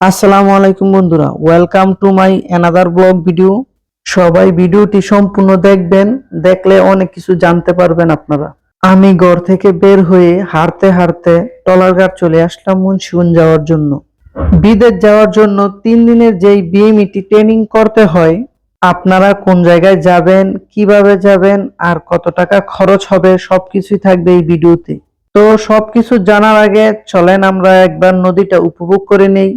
আসসালামু আলাইকুম বন্ধুরা, welcome to my another blog video. সবাই ভিডিওটি সম্পূর্ণ দেখবেন, দেখলে অনেক কিছু জানতে পারবেন আপনারা। আমি ঘর থেকে বের হয়ে হাঁটতে হাঁটতে টলারঘাট চলে আসলাম মুন্সিগঞ্জ যাওয়ার জন্য। বিদেশ যাওয়ার জন্য 3 দিনের যেই বিএমইটি ট্রেনিং করতে হয়, আপনারা কোন জায়গায় যাবেন, কিভাবে যাবেন আর কত টাকা খরচ হবে সবকিছুই থাকবে এই ভিডিওতে। তো সবকিছু জানার আগে চলেন আমরা একবার নদীটা উপভোগ করে নেই।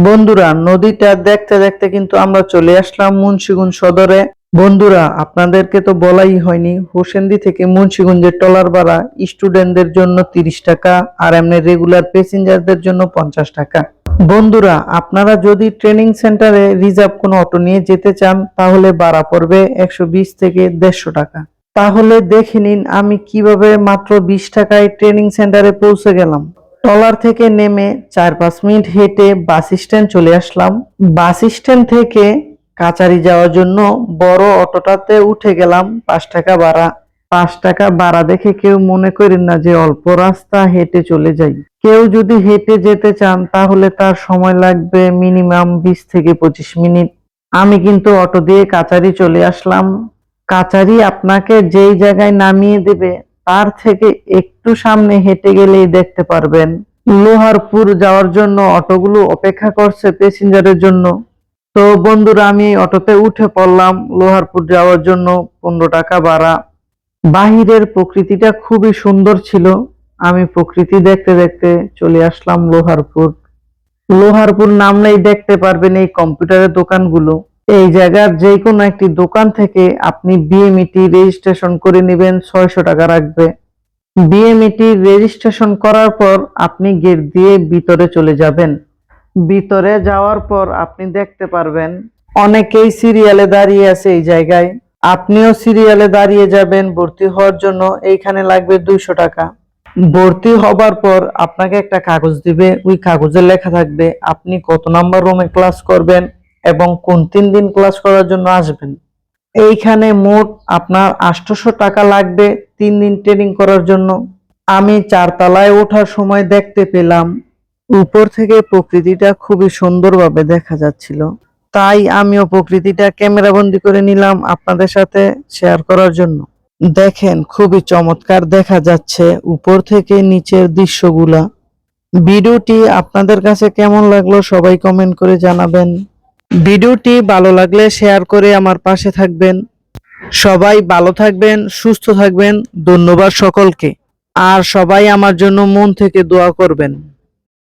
বন্ধুরা, নদীটা দেখতে দেখতে কিন্তু আমরা চলে আসলাম মুন্সিগঞ্জ সদরে। বন্ধুরা, আপনাদেরকে তো বলাই হয়নি, হোসেন্দি থেকে মুন্সিগঞ্জের ট্রলার ভাড়া স্টুডেন্টদের জন্য 30 টাকা আর এমনি রেগুলার প্যাসেঞ্জারদের জন্য 50 টাকা। বন্ধুরা, আপনারা যদি ট্রেনিং সেন্টারে রিজার্ভ কোনো অটো নিয়ে যেতে চান তাহলে ভাড়া পড়বে 120 থেকে 150 টাকা। তাহলে দেখে নিন আমি কিভাবে মাত্র 20 টাকায় ট্রেনিং সেন্টারে পৌঁছে গেলাম। ট্রলার থেকে নেমে 4-5 মিনিট হেঁটে বাস স্ট্যান্ড চলে আসলাম। বাস স্ট্যান্ড থেকে কাচারি যাওয়ার জন্য বড় অটোটাতে উঠে গেলাম। 5 টাকা ভাড়া। 5 টাকা ভাড়া দেখে কেউ মনে করেন না যে অল্প রাস্তা, হেঁটে চলে যাই। কেউ যদি হেঁটে যেতে চান তাহলে তার সময় লাগবে মিনিমাম 20 থেকে 25 মিনিট। আমি কিন্তু অটো দিয়ে কাচারি চলে আসলাম। কাচারি আপনাকে যেই জায়গায় নামিয়ে দেবে তার থেকে একটু সামনে হেঁটে গেলেই দেখতে পারবেন লোহারপুর যাওয়ার জন্য অটোগুলো অপেক্ষা করছে প্যাসেঞ্জারের জন্য। তো বন্ধুরা, আমি অটোতে উঠে পড়লাম লোহারপুর যাওয়ার জন্য। 15 টাকা ভাড়া। বাহিরের প্রকৃতিটা খুবই সুন্দর ছিল। আমি প্রকৃতি দেখতে দেখতে চলে আসলাম লোহারপুর। লোহারপুর নামলেই দেখতে পারবেন এই কম্পিউটারের দোকানগুলো। এই জায়গার যে কোনো একটি দোকান থেকে আপনি বিএমইটি রেজিস্ট্রেশন করে নেবেন, 600 টাকা রাখবে। বিএমইটি রেজিস্ট্রেশন করার পর আপনি গেট দিয়ে ভিতরে চলে যাবেন। ভিতরে যাওয়ার পর আপনি দেখতে পারবেন অনেকেই সিরিয়ালে দাঁড়িয়ে আছে এই জায়গায়। আপনিও সিরিয়ালে দাঁড়িয়ে যাবেন ভর্তি হওয়ার জন্য। এইখানে লাগবে 200 টাকা। ভর্তি হবার পর আপনাকে একটা কাগজ দিবে, ওই কাগজে লেখা থাকবে আপনি কত নাম্বার রুমে ক্লাস করবেন এবং কোন 3 দিন ক্লাস করার জন্য আসবেন। এইখানে মোট আপনার 800 টাকা লাগবে 3 দিন ট্রেনিং করার জন্য। আমি 4 তলায় ওঠার সময় দেখতে পেলাম উপর থেকে প্রকৃতিটা খুবই সুন্দরভাবে দেখা যাচ্ছিল, তাই আমিও প্রকৃতিটা ক্যামেরা বন্দি করে নিলাম আপনাদের সাথে শেয়ার করার জন্য। দেখেন, খুবই চমৎকার দেখা যাচ্ছে উপর থেকে নিচের দৃশ্যগুলা। ভিডিওটি আপনাদের কাছে কেমন লাগলো সবাই কমেন্ট করে জানাবেন। ভিডিওটি ভালো লাগলে শেয়ার করে আমার পাশে থাকবেন। সবাই ভালো থাকবেন, সুস্থ থাকবেন। ধন্যবাদ সকলকে। আর সবাই আমার জন্য মন থেকে দোয়া করবেন।